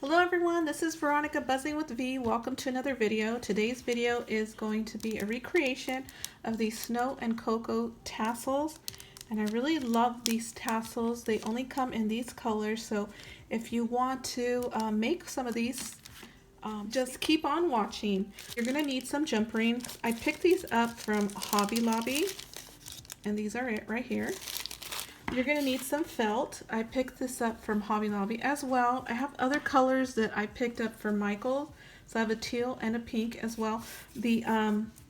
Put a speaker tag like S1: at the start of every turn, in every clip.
S1: Hello everyone, this is Veronica Buzzing with V. Welcome to another video. Today's video is going to be a recreation of the Snow and Cocoa tassels. And I really love these tassels. They only come in these colors, so if you want to make some of these, just keep on watching. You're going to need some jump rings. I picked these up from Hobby Lobby, and these are it right here. You're going to need some felt. I picked this up from Hobby Lobby as well. I have other colors that I picked up from Michael. So I have a teal and a pink as well. The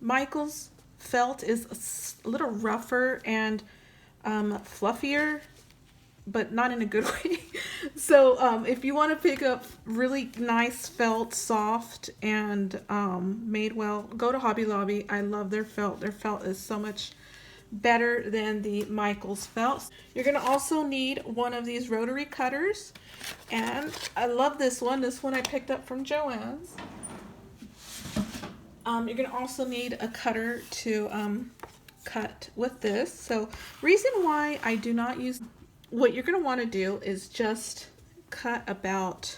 S1: Michael's felt is a little rougher and fluffier, but not in a good way. So if you want to pick up really nice felt, soft and made well, go to Hobby Lobby. I love their felt. Their felt is so much better than the Michael's felt. You're going to also need one of these rotary cutters, and I love this one. This one I picked up from Joann's. You're going to also need a cutter to cut with this. So reason why I do not use, what you're going to want to do is just cut about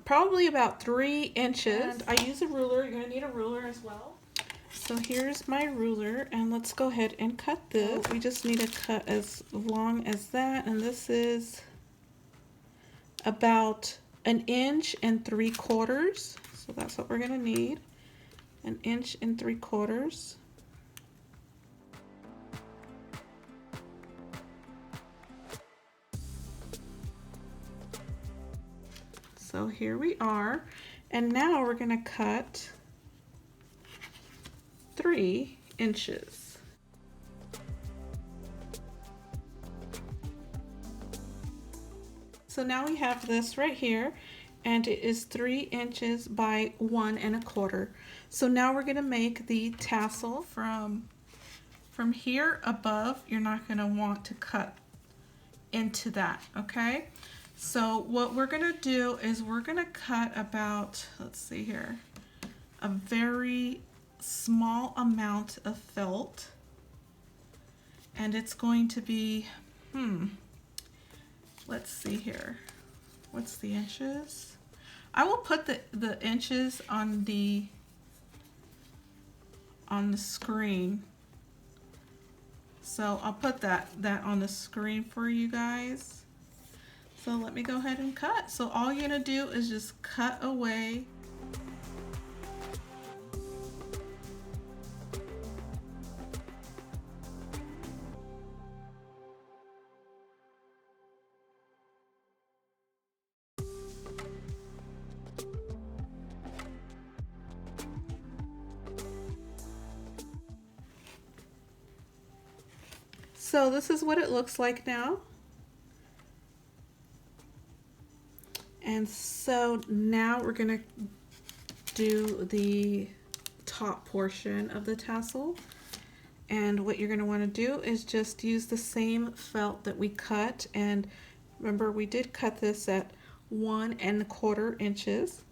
S1: probably about 3 inches. And I use a ruler. You're going to need a ruler as well. So here's my ruler, and let's go ahead and cut this. We just need to cut as long as that, and this is about 1 3/4 inches. So that's what we're going to need, 1 3/4 inches. So here we are, and now we're going to cut 3 inches. So now we have this right here, and it is 3 inches by 1 1/4. So now we're going to make the tassel from here above. You're not going to want to cut into that, okay? So what we're going to do is we're going to cut about, let's see here, a very small amount of felt, and it's going to be, let's see here, what's the inches? I will put the inches on the screen. So I'll put that on the screen for you guys. So let me go ahead and cut. So all you're gonna do is just cut away. So this is what it looks like now. And so now we're going to do the top portion of the tassel. And what you're going to want to do is just use the same felt that we cut. And remember, we did cut this at 1 1/4 inches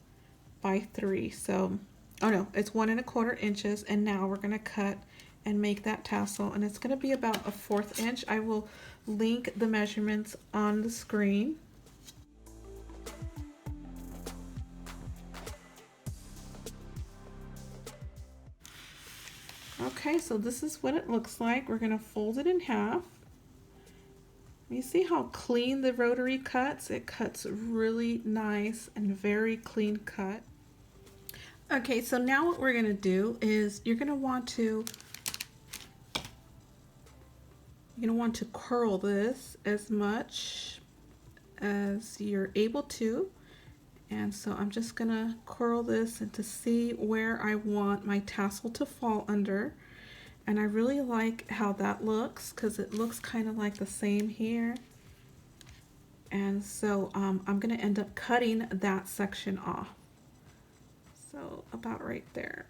S1: by 3. So, oh no, it's 1 1/4 inches. And now we're going to cut and make that tassel. And it's going to be about 1/4 inch. I will link the measurements on the screen. Okay, so this is what it looks like. We're going to fold it in half. You see how clean the rotary cuts? It cuts really nice and very clean cut. Okay, so now what we're going to do is you're going to want to curl this as much as you're able to. And so I'm just gonna curl this and to see where I want my tassel to fall under. And I really like how that looks because it looks kind of like the same here. And so I'm gonna end up cutting that section off. So about right there.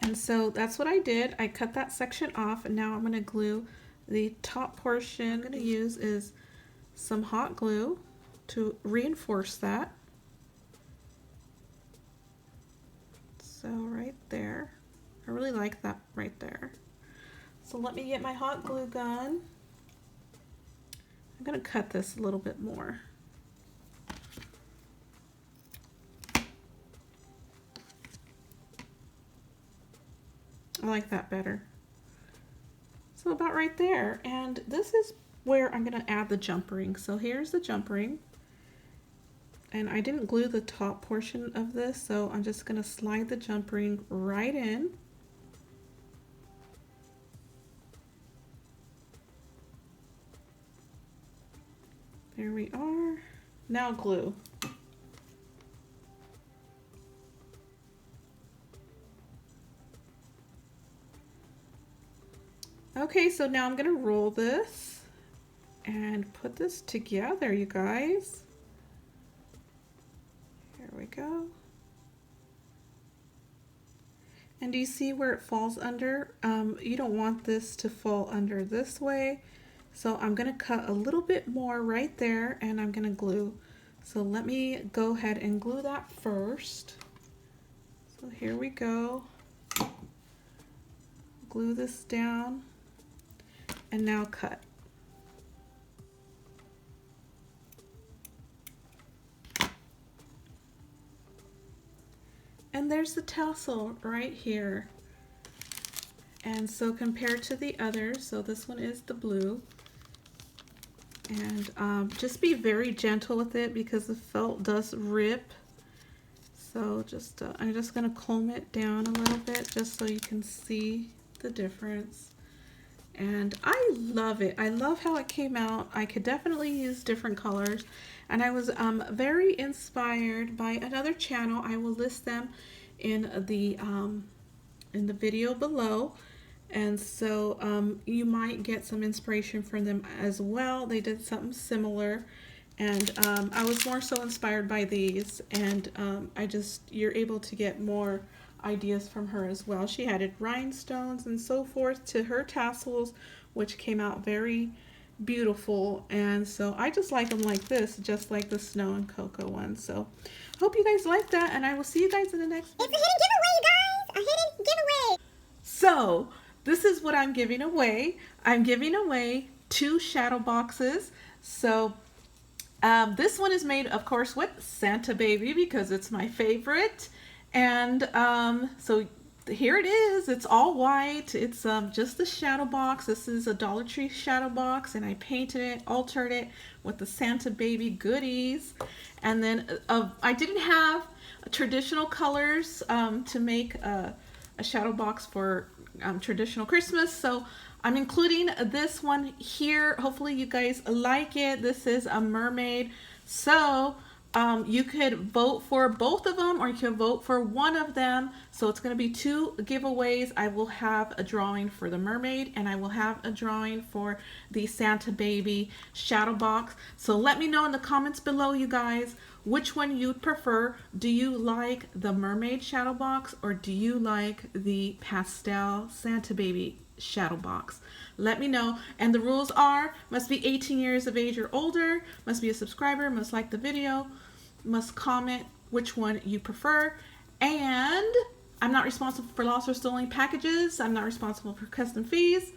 S1: And so that's what I did. I cut that section off, and now I'm going to glue the top portion. I'm going to use is some hot glue to reinforce that. really like that right there. So let me get my hot glue gun. I'm gonna cut this a little bit more. I like that better. So about right there, and this is where I'm gonna add the jump ring. So here's the jump ring, and I didn't glue the top portion of this, so I'm just gonna slide the jump ring right in. There we are. Now glue. Okay, so now I'm gonna roll this and put this together, you guys. Here we go. And do you see where it falls under? You don't want this to fall under this way. So I'm gonna cut a little bit more right there and I'm gonna glue. So let me go ahead and glue that first. So here we go. Glue this down. And now cut. And there's the tassel right here. And so compared to the others, so this one is the blue. And just be very gentle with it because the felt does rip. So just I'm just gonna comb it down a little bit just so you can see the difference. And I love it. I love how it came out. I could definitely use different colors. And I was very inspired by another channel. I will list them in the video below. And so you might get some inspiration from them as well. They did something similar. And I was more so inspired by these. And you're able to get more ideas from her as well. She added rhinestones and so forth to her tassels, which came out very beautiful. And so I just like them like this, just like the snow and cocoa one. So hope you guys like that, and I will see you guys in the next video.
S2: It's a hidden giveaway, guys! A hidden giveaway!
S1: So this is what I'm giving away. I'm giving away 2 shadow boxes. So this one is made, of course, with Santa Baby because it's my favorite. And so here it is. It's all white. It's just the shadow box. This is a Dollar Tree shadow box, and I painted it, altered it with the Santa Baby goodies. And then I didn't have traditional colors to make a shadow box for traditional Christmas, so I'm including this one here. Hopefully you guys like it. This is a mermaid. So you could vote for both of them, or you can vote for one of them. So it's going to be 2 giveaways. I will have a drawing for the mermaid, and I will have a drawing for the Santa Baby shadow box. So let me know in the comments below, you guys, which one you'd prefer. Do you like the mermaid shadow box, or do you like the pastel Santa Baby shadow box? Let me know. And the rules are: must be 18 years of age or older, must be a subscriber, must like the video, must comment which one you prefer, and I'm not responsible for lost or stolen packages. I'm not responsible for custom fees.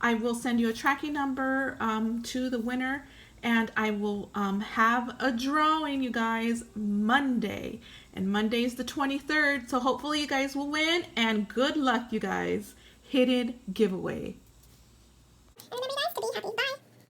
S1: I will send you a tracking number to the winner, and I will have a drawing, you guys, Monday, and Monday is the 23rd, so hopefully you guys will win, and good luck, you guys. Hidden giveaway.